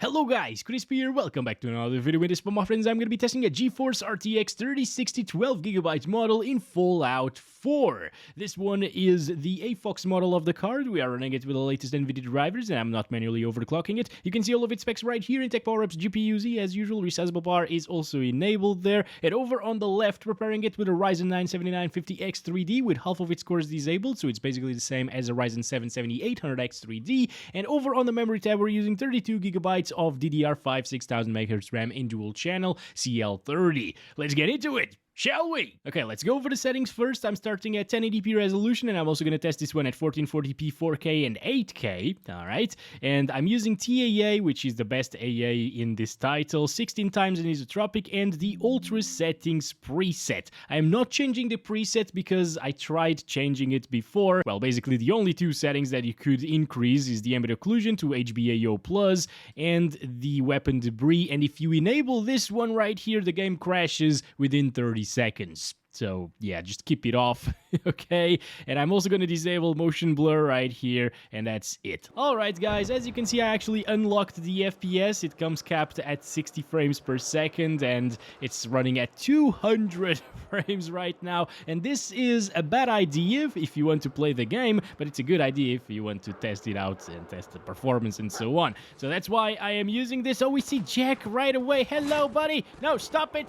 Hello guys, Crispy here, welcome back to another video. In this one, my friends, I'm going to be testing a GeForce RTX 3060 12GB model in Fallout 4. This one is the Afox model of the card. We are running it with the latest Nvidia drivers, and I'm not manually overclocking it. You can see all of its specs right here in Tech Power Up's GPU-Z. As usual, resizable bar is also enabled there. And over on the left, we're pairing it with a Ryzen 9 7950X 3D with half of its cores disabled, so it's basically the same as a Ryzen 7 7800X 3D. And over on the memory tab, we're using 32GB of DDR5 6000MHz RAM in dual channel CL30. Let's get into it, shall we? Okay, let's go over the settings first. I'm starting at 1080p resolution, and I'm also going to test this one at 1440p, 4K, and 8K, alright? And I'm using TAA, which is the best AA in this title, 16 times anisotropic, and the Ultra Settings preset. I'm not changing the preset because I tried changing it before. Well, basically the only two settings that you could increase is the ambient occlusion to HBAO+, and the weapon debris, and if you enable this one right here, the game crashes within 30 seconds. So yeah, just keep it off, okay? And I'm also going to disable motion blur right here, and that's it. Alright guys, as you can see, I actually unlocked the FPS. It comes capped at 60 frames per second, and it's running at 200 frames right now. And this is a bad idea if you want to play the game, but it's a good idea if you want to test it out and test the performance and so on. So that's why I am using this. Oh, we see Jack right away. Hello, buddy. No, stop it,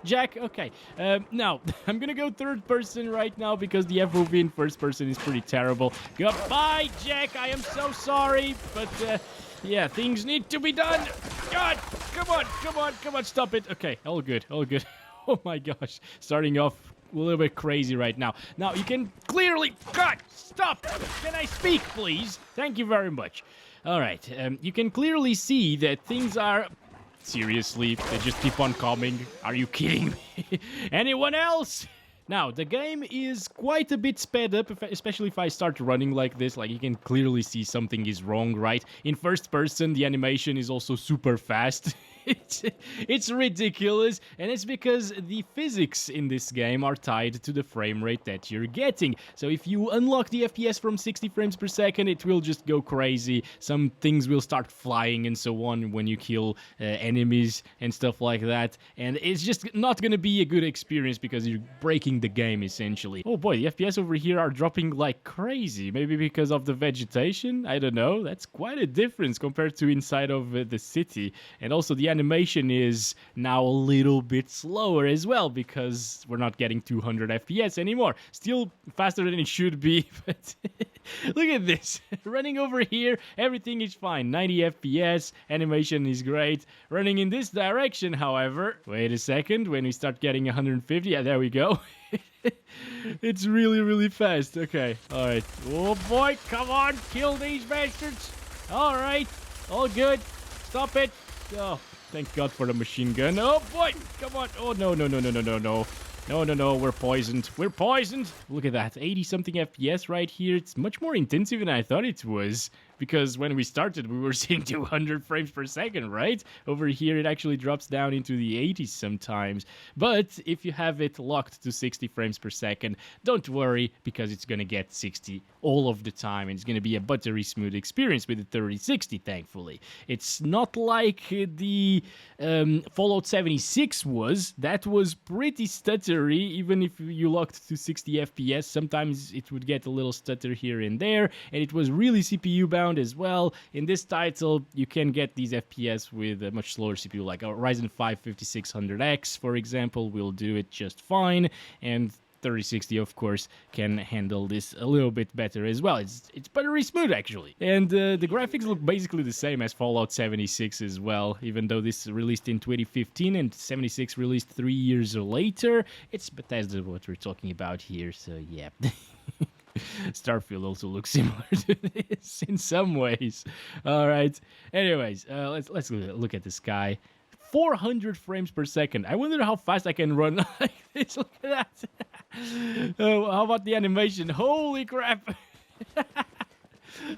Jack. Okay, no. I'm gonna go third person right now because the FOV in first person is pretty terrible. Goodbye, Jack. I am so sorry, but yeah, things need to be done. God, come on, stop it. Okay, all good. Oh my gosh, starting off a little bit crazy right now. Now, you can clearly... God, stop! Can I speak, please? Thank you very much. All right, you can clearly see that things are... Seriously, they just keep on coming. Are you kidding me? Anyone else? Now, the game is quite a bit sped up, especially if I start running like this. Like, you can clearly see something is wrong, right? In first person, the animation is also super fast. It's ridiculous, and it's because the physics in this game are tied to the frame rate that you're getting. So if you unlock the FPS from 60 frames per second, it will just go crazy. Some things will start flying and so on when you kill enemies and stuff like that. And it's just not gonna be a good experience because you're breaking the game, essentially. Oh boy, the FPS over here are dropping like crazy. Maybe because of the vegetation? I don't know. That's quite a difference compared to inside of the city. And also the animation is now a little bit slower as well because we're not getting 200 FPS anymore. Still faster than it should be, but look at this. Running over here, everything is fine. 90 FPS, animation is great. Running in this direction, however, wait a second, when we start getting 150, yeah, there we go. It's really fast. Okay, alright. Oh boy, come on, kill these bastards. Alright, all good. Stop it. Oh, thank God for the machine gun. Oh boy, come on. Oh no, we're poisoned. Look at that, 80 something FPS right here. It's much more intensive than I thought it was, because when we started we were seeing 200 frames per second, right? Over here it actually drops down into the 80s sometimes. But if you have it locked to 60 frames per second, don't worry, because it's gonna get 60 all of the time, and it's gonna be a buttery smooth experience with the 3060, thankfully. It's not like the Fallout 76 was. That was pretty stuttery. Even if you locked to 60 FPS, sometimes it would get a little stutter here and there, and it was really CPU bound as well. In this title, you can get these FPS with a much slower CPU, like a Ryzen 5 5600X, for example, will do it just fine, and 3060, of course, can handle this a little bit better as well. It's buttery smooth, actually. And the graphics look basically the same as Fallout 76 as well, even though this released in 2015 and 76 released 3 years later. It's Bethesda what we're talking about here, so yeah. Starfield also looks similar to this in some ways. Alright, anyways, let's look at the sky. 400 frames per second. I wonder how fast I can run like this. Look at that. Oh, how about the animation? Holy crap.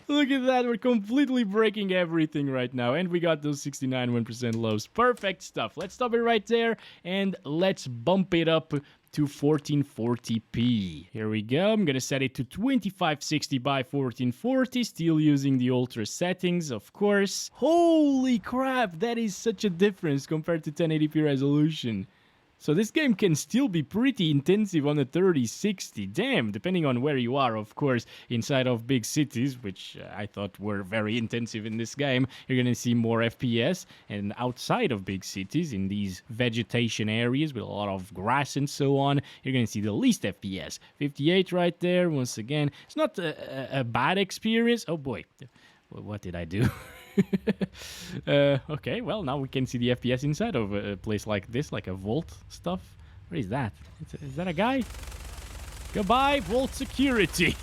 Look at that. We're completely breaking everything right now. And we got those 69 1% lows. Perfect stuff. Let's stop it right there. And let's bump it up to 1440p. Here we go. I'm gonna set it to 2560 by 1440, still using the ultra settings, of course. Holy crap, that is such a difference compared to 1080p resolution. So this game can still be pretty intensive on the 3060. Damn, depending on where you are, of course. Inside of big cities, which I thought were very intensive in this game, you're gonna see more FPS. And outside of big cities, in these vegetation areas with a lot of grass and so on, you're gonna see the least FPS. 58 right there, once again. It's not a bad experience. Oh boy, what did I do? Okay, well, now we can see the FPS inside of a place like this, like a vault stuff. What is that? Is that a guy? Goodbye, vault security.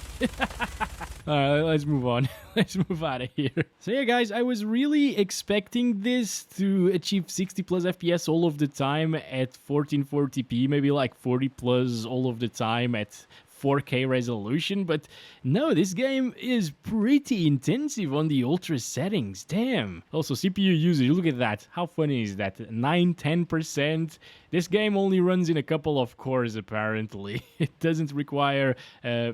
Alright, let's move on. Let's move out of here. So yeah, guys, I was really expecting this to achieve 60 plus FPS all of the time at 1440p, maybe like 40 plus all of the time at 4K resolution, but no, this game is pretty intensive on the ultra settings. Damn. Also, CPU usage, look at that. How funny is that? 9-10%. This game only runs in a couple of cores, apparently. It doesn't require a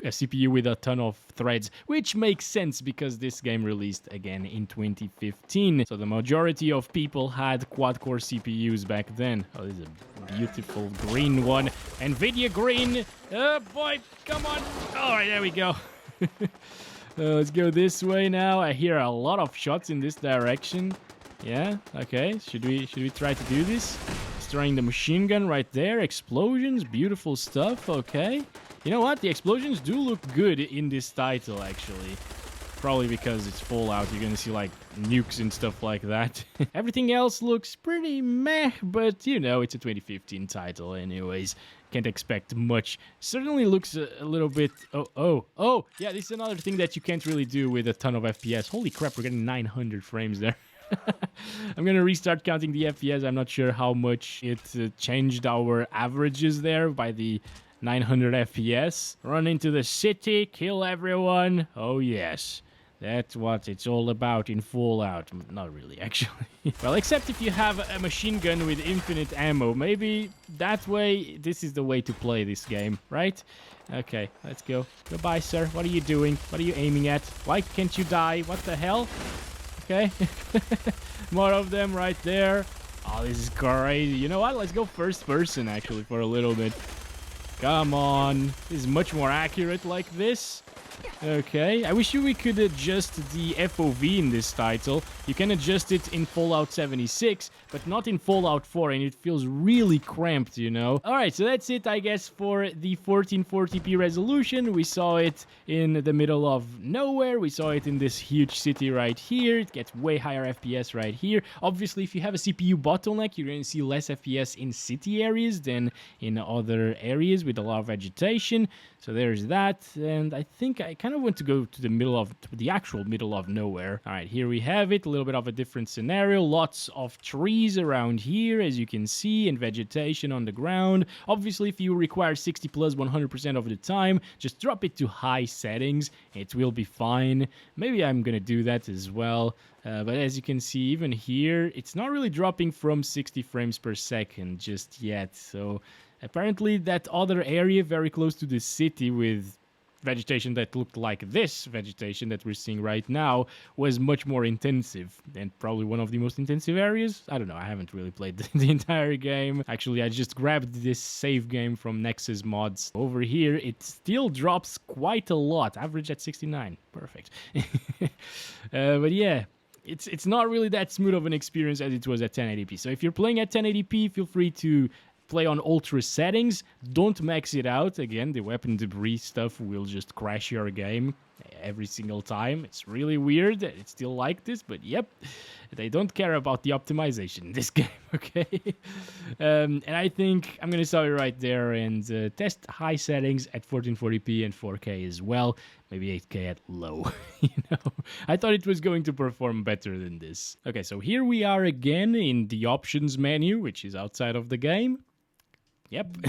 CPU with a ton of threads, which makes sense because this game released again in 2015. So the majority of people had quad-core CPUs back then. Oh, this is a beautiful green one. Nvidia green. Oh boy, come on. All right, there we go. Let's go this way now. I hear a lot of shots in this direction. Yeah, okay. Should we try to do this? Destroying the machine gun right there. Explosions, beautiful stuff. Okay. You know what? The explosions do look good in this title, actually. Probably because it's Fallout, you're gonna see like nukes and stuff like that. Everything else looks pretty meh, but you know, it's a 2015 title anyways. Can't expect much. Certainly looks a little bit... Oh, yeah, this is another thing that you can't really do with a ton of FPS. Holy crap, we're getting 900 frames there. I'm gonna restart counting the FPS. I'm not sure how much it changed our averages there by the 900 FPS. Run into the city, kill everyone. Oh yes. That's what it's all about in Fallout. Not really, actually. Well, except if you have a machine gun with infinite ammo. Maybe that way, this is the way to play this game, right? Okay, let's go. Goodbye, sir. What are you doing? What are you aiming at? Why can't you die? What the hell? Okay. More of them right there. Oh, this is crazy. You know what? Let's go first person, actually, for a little bit. Come on. This is much more accurate like this. Okay, I wish we could adjust the FOV in this title. You can adjust it in Fallout 76, but not in Fallout 4, and it feels really cramped, you know? Alright, so that's it, I guess, for the 1440p resolution. We saw it in the middle of nowhere. We saw it in this huge city right here. It gets way higher FPS right here. Obviously, if you have a CPU bottleneck, you're going to see less FPS in city areas than in other areas with a lot of vegetation. So there's that, and I think I kind of want to go to the actual middle of nowhere. All right, here we have it, a little bit of a different scenario. Lots of trees around here, as you can see, and vegetation on the ground. Obviously, if you require 60 plus 100% of the time, just drop it to high settings. It will be fine. Maybe I'm gonna do that as well. But as you can see, even here, it's not really dropping from 60 frames per second just yet. So apparently that other area very close to the city with vegetation that looked like this vegetation that we're seeing right now was much more intensive, and probably one of the most intensive areas. I don't know, I haven't really played the entire game. Actually, I just grabbed this save game from Nexus Mods. Over here, it still drops quite a lot, average at 69. Perfect. But yeah, it's not really that smooth of an experience as it was at 1080p. So if you're playing at 1080p, feel free to play on ultra settings. Don't max it out. Again, the weapon debris stuff will just crash your game every single time. It's really weird. It's still like this, but yep, they don't care about the optimization in this game, okay? And I think I'm gonna stop it right there and test high settings at 1440p and 4K as well. Maybe 8K at low, you know? I thought it was going to perform better than this. Okay, so here we are again in the options menu, which is outside of the game. Yep,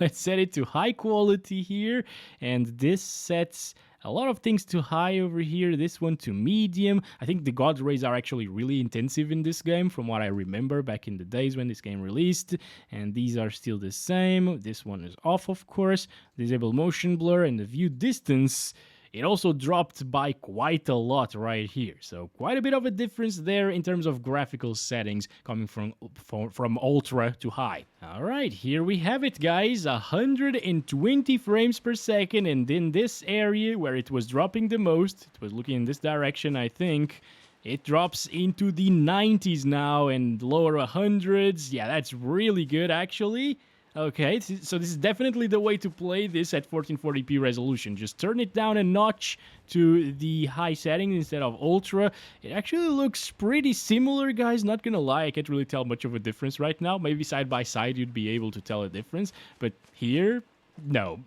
let's set it to high quality here, and this sets A lot of things to high over here, this one to medium. I think the God rays are actually really intensive in this game from what I remember back in the days when this game released. And these are still the same. This one is off, of course. Disable motion blur and the view distance. It also dropped by quite a lot right here, so quite a bit of a difference there in terms of graphical settings coming from ultra to high. Alright, here we have it guys, 120 frames per second, and in this area where it was dropping the most, it was looking in this direction I think, it drops into the 90s now and lower 100s. Yeah, that's really good actually. Okay, so this is definitely the way to play this at 1440p resolution. Just turn it down a notch to the high settings instead of ultra. It actually looks pretty similar, guys. Not gonna lie, I can't really tell much of a difference right now. Maybe side by side you'd be able to tell a difference, but here, no.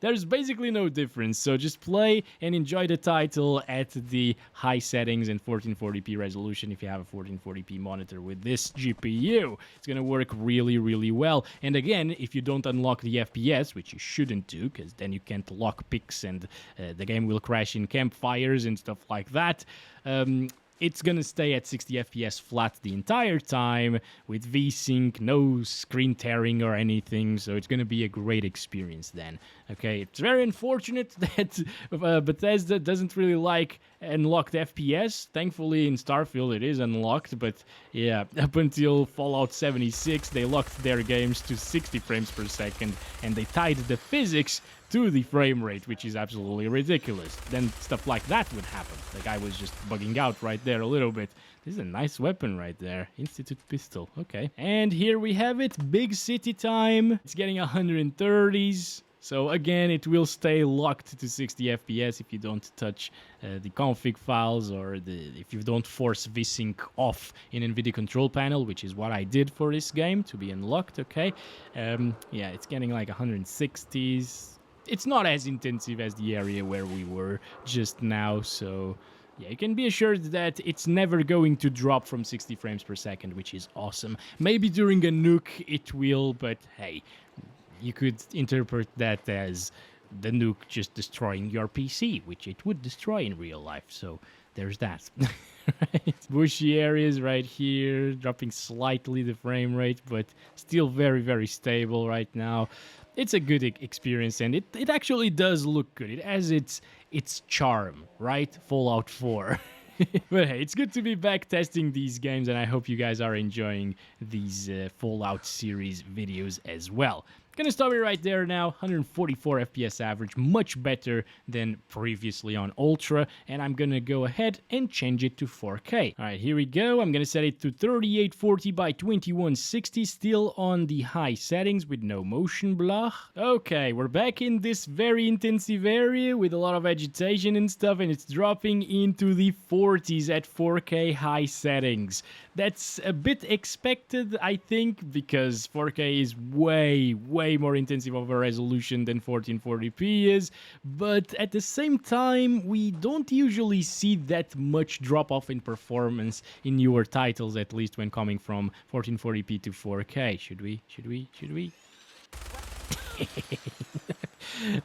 There's basically no difference, so just play and enjoy the title at the high settings and 1440p resolution if you have a 1440p monitor with this GPU. It's gonna work really, really well. And again, if you don't unlock the FPS, which you shouldn't do, because then you can't lock picks and the game will crash in campfires and stuff like that, it's gonna stay at 60 FPS flat the entire time with VSync, no screen tearing or anything, so it's gonna be a great experience then. Okay, it's very unfortunate that Bethesda doesn't really like unlocked FPS. Thankfully in Starfield it is unlocked, but yeah, up until Fallout 76 they locked their games to 60 frames per second and they tied the physics to the frame rate, which is absolutely ridiculous. Then stuff like that would happen. The guy was just bugging out right there a little bit. This is a nice weapon right there. Institute pistol. Okay. And here we have it. Big city time. It's getting 130s. So again, it will stay locked to 60 FPS if you don't touch the config files or if you don't force VSync off in Nvidia control panel, which is what I did for this game to be unlocked, okay? Yeah, it's getting like 160s. It's not as intensive as the area where we were just now, so yeah, you can be assured that it's never going to drop from 60 frames per second, which is awesome. Maybe during a nuke it will, but hey, you could interpret that as the nuke just destroying your PC, which it would destroy in real life, so there's that. Right? Bushy areas right here, dropping slightly the frame rate, but still very, very stable right now. It's a good experience, and it actually does look good. It has its charm, right? Fallout 4. But hey, it's good to be back testing these games, and I hope you guys are enjoying these Fallout series videos as well. Gonna stop it right there now. 144 FPS average, much better than previously on Ultra, and I'm gonna go ahead and change it to 4K. Alright, here we go. I'm gonna set it to 3840 by 2160, still on the high settings with no motion blur. Okay, we're back in this very intensive area with a lot of agitation and stuff, and it's dropping into the 40s at 4K high settings. That's a bit expected, I think, because 4K is way more intensive of a resolution than 1440p is, but at the same time, we don't usually see that much drop-off in performance in newer titles, at least when coming from 1440p to 4K. Should we?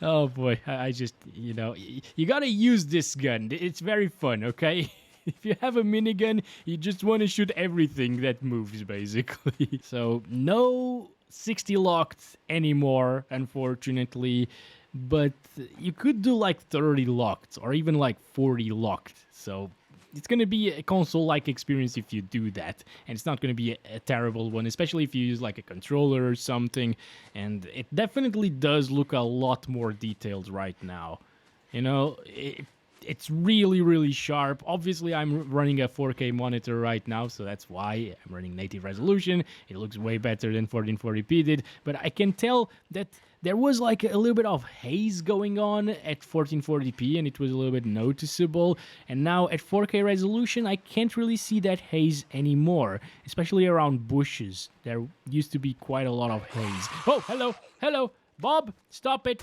Oh boy, I just, you know, you gotta use this gun. It's very fun, okay? If you have a minigun, you just want to shoot everything that moves, basically. So, no 60 locked anymore, unfortunately. But you could do like 30 locked, or even like 40 locked. So, it's going to be a console-like experience if you do that. And it's not going to be a terrible one, especially if you use like a controller or something. And it definitely does look a lot more detailed right now. You know, it's really sharp. Obviously, I'm running a 4K monitor right now, so that's why I'm running native resolution. It looks way better than 1440p did, but I can tell that there was like a little bit of haze going on at 1440p, and it was a little bit noticeable. And now at 4K resolution, I can't really see that haze anymore, especially around bushes. There used to be quite a lot of haze. Oh, hello. Bob, stop it.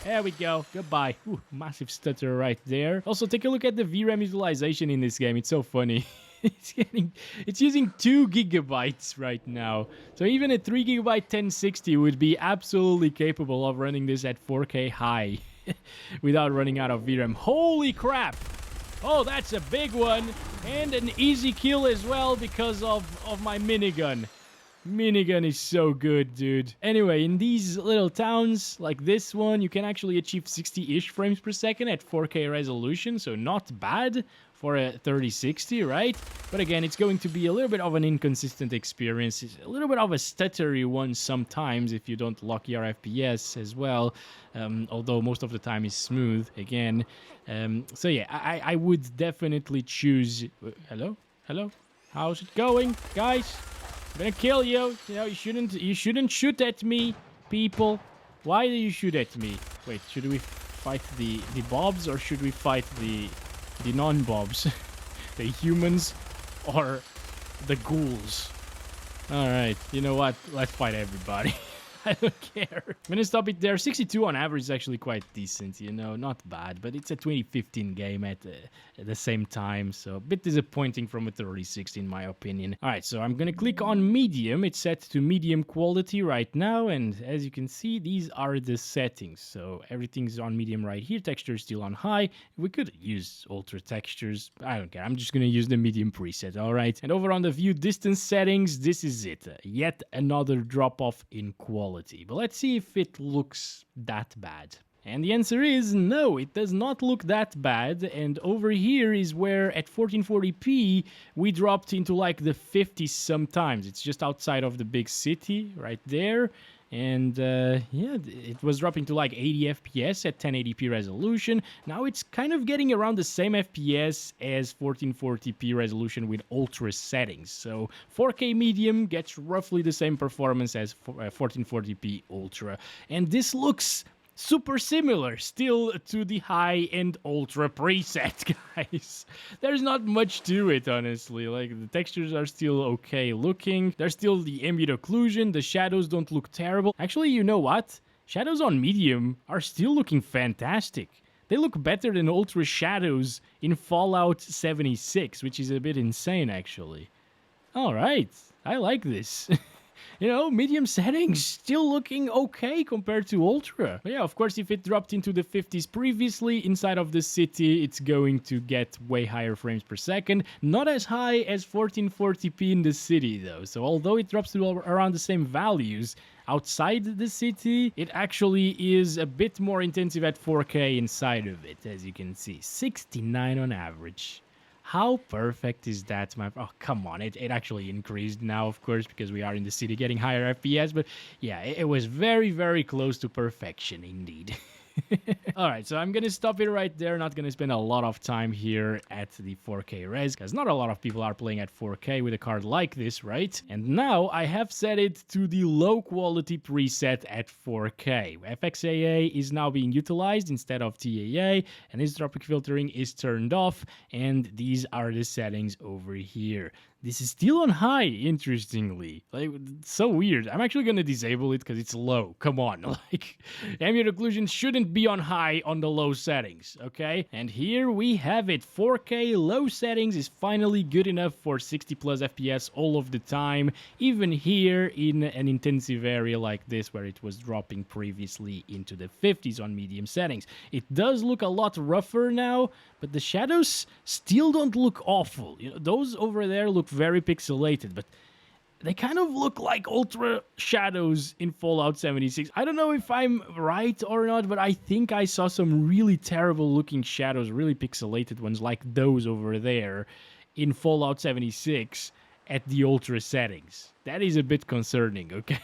There we go. Goodbye. Ooh, massive stutter right there. Also, take a look at the VRAM utilization in this game. It's so funny. It's using 2 gigabytes right now. So even a 3 gigabyte 1060 would be absolutely capable of running this at 4K high. without running out of VRAM. Holy crap! Oh, that's a big one. And an easy kill as well because of my minigun. Minigun is so good, dude. Anyway, in these little towns like this one, you can actually achieve 60-ish frames per second at 4K resolution, so not bad for a 3060, right? But again, it's going to be a little bit of an inconsistent experience. It's a little bit of a stuttery one sometimes if you don't lock your FPS as well, although most of the time is smooth, again. So yeah, I would definitely choose... Hello? Hello? How's it going, guys? I'm gonna kill you. You know, you shouldn't shoot at me, people. Why do you shoot at me? Wait, should we fight the bobs or should we fight the non-bobs? The humans or the ghouls? Alright, you know what? Let's fight everybody. I don't care. I'm gonna stop it there. 62 on average is actually quite decent, you know, not bad, but it's a 2015 game at the same time, so a bit disappointing from a 3060 in my opinion. Alright, so I'm gonna click on medium. It's set to medium quality right now, and as you can see, these are the settings. So everything's on medium right here, texture is still on high. We could use ultra textures, I don't care. I'm just gonna use the medium preset, alright? And over on the view distance settings, this is it. Yet another drop off in quality. But let's see if it looks that bad. And the answer is no, it does not look that bad. And over here is where at 1440p we dropped into like the 50s sometimes. It's just outside of the big city right there. And yeah, it was dropping to like 80 FPS at 1080p resolution. Now it's kind of getting around the same FPS as 1440p resolution with ultra settings. So 4K medium gets roughly the same performance as 1440p ultra. And this looks super similar still to the high-end ultra preset, guys. There's not much to it, honestly. Like, the textures are still okay looking. There's still the ambient occlusion. The shadows don't look terrible. Actually, you know what? Shadows on medium are still looking fantastic. They look better than ultra shadows in Fallout 76, which is a bit insane, actually. Alright, I like this. You know, medium settings still looking okay compared to ultra. But yeah, of course, if it dropped into the 50s previously inside of the city, it's going to get way higher frames per second. Not as high as 1440p in the city, though. So although it drops to around the same values outside the city, it actually is a bit more intensive at 4K inside of it, as you can see. 69 on average. How perfect is that, my... Oh, come on. It actually increased now, of course, because we are in the city getting higher FPS. But yeah, it was very, very close to perfection, indeed. Alright, so I'm gonna stop it right there. Not gonna spend a lot of time here at the 4K res, because not a lot of people are playing at 4K with a card like this, right? And now I have set it to the low quality preset at 4K. FXAA is now being utilized instead of TAA, and isotropic filtering is turned off, and these are the settings over here. This is still on high, interestingly. Like, it's so weird. I'm actually going to disable it because it's low. Come on. Like, ambient occlusion shouldn't be on high on the low settings, okay? And here we have it. 4K low settings is finally good enough for 60 plus FPS all of the time. Even here in an intensive area like this where it was dropping previously into the 50s on medium settings. It does look a lot rougher now, but the shadows still don't look awful. You know, those over there look very pixelated, but they kind of look like ultra shadows in Fallout 76. I don't know if I'm right or not, but I think I saw some really terrible looking shadows, really pixelated ones like those over there in Fallout 76 at the ultra settings. That is a bit concerning, okay?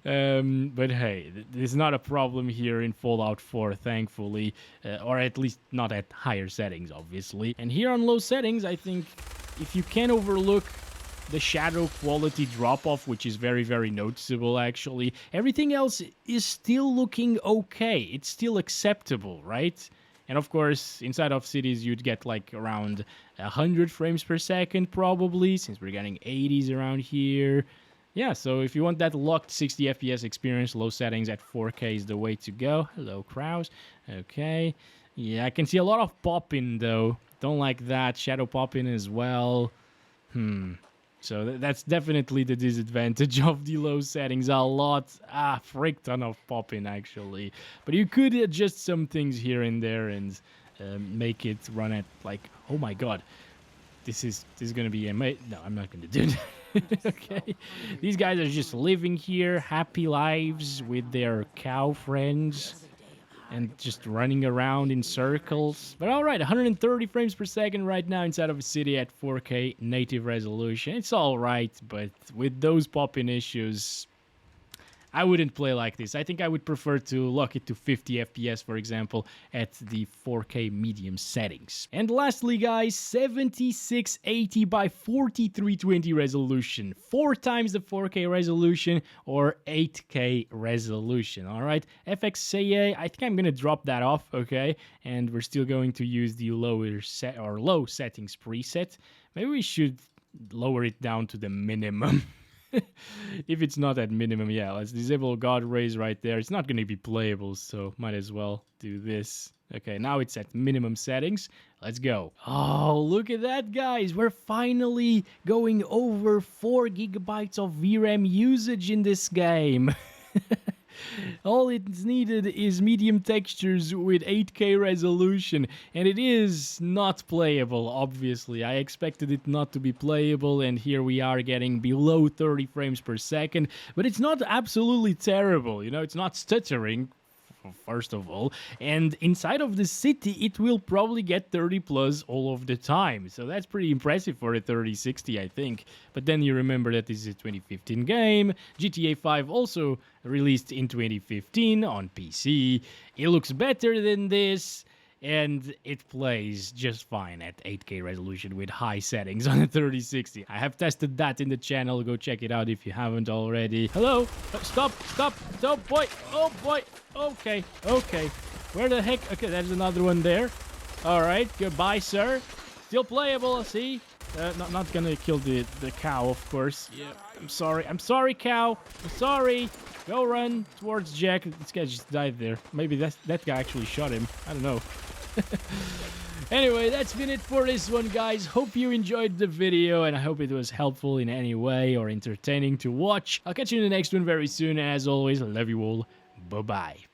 But hey, there's not a problem here in Fallout 4, thankfully, or at least not at higher settings, obviously. And here on low settings, I think if you can overlook the shadow quality drop-off, which is very, very noticeable, actually, everything else is still looking okay. It's still acceptable, right? And of course, inside of cities, you'd get like around 100 frames per second, probably, since we're getting 80s around here. Yeah, so if you want that locked 60 FPS experience, low settings at 4K is the way to go. Hello, Kraus. Okay. Yeah, I can see a lot of pop-in, though. Don't like that. Shadow pop-in as well. So that's definitely the disadvantage of the low settings. Frick ton of popping actually. But you could adjust some things here and there and make it run at like, oh my god, this is gonna be amazing. No, I'm not gonna do that. Okay, these guys are just living here, happy lives with their cow friends. And just running around in circles. But alright, 130 frames per second right now inside of a city at 4K native resolution. It's alright, but with those popping issues, I wouldn't play like this. I think I would prefer to lock it to 50 FPS, for example, at the 4K medium settings. And lastly, guys, 7680 by 4320 resolution. 4 times the 4K resolution or 8K resolution, all right? FXCA, I think I'm going to drop that off, okay? And we're still going to use the low settings preset. Maybe we should lower it down to the minimum. If it's not at minimum, yeah, let's disable God Rays right there. It's not going to be playable, so might as well do this. Okay, now it's at minimum settings. Let's go. Oh, look at that, guys. We're finally going over 4 gigabytes of VRAM usage in this game. All it's needed is medium textures with 8K resolution, and it is not playable, obviously. I expected it not to be playable, and here we are getting below 30 frames per second, but it's not absolutely terrible, you know, it's not stuttering. First of all, and inside of the city it will probably get 30 plus all of the time, so that's pretty impressive for a 3060, I think. But then you remember that this is a 2015 game. GTA 5 also released in 2015 on PC. It looks better than this, and it plays just fine at 8K resolution with high settings on a 3060. I have tested that in the channel. Go check it out if you haven't already. Hello? Stop! Boy! Oh boy! Okay. Where the heck? Okay, there's another one there. Alright, goodbye, sir. Still playable, see? Not gonna kill the cow, of course. Yeah, I'm sorry, cow. I'm sorry. Go run towards Jack. This guy just died there. Maybe that guy actually shot him. I don't know. Anyway, that's been it for this one, guys. Hope you enjoyed the video, and I hope it was helpful in any way or entertaining to watch. I'll catch you in the next one very soon, and as always, I love you all. Bye-bye.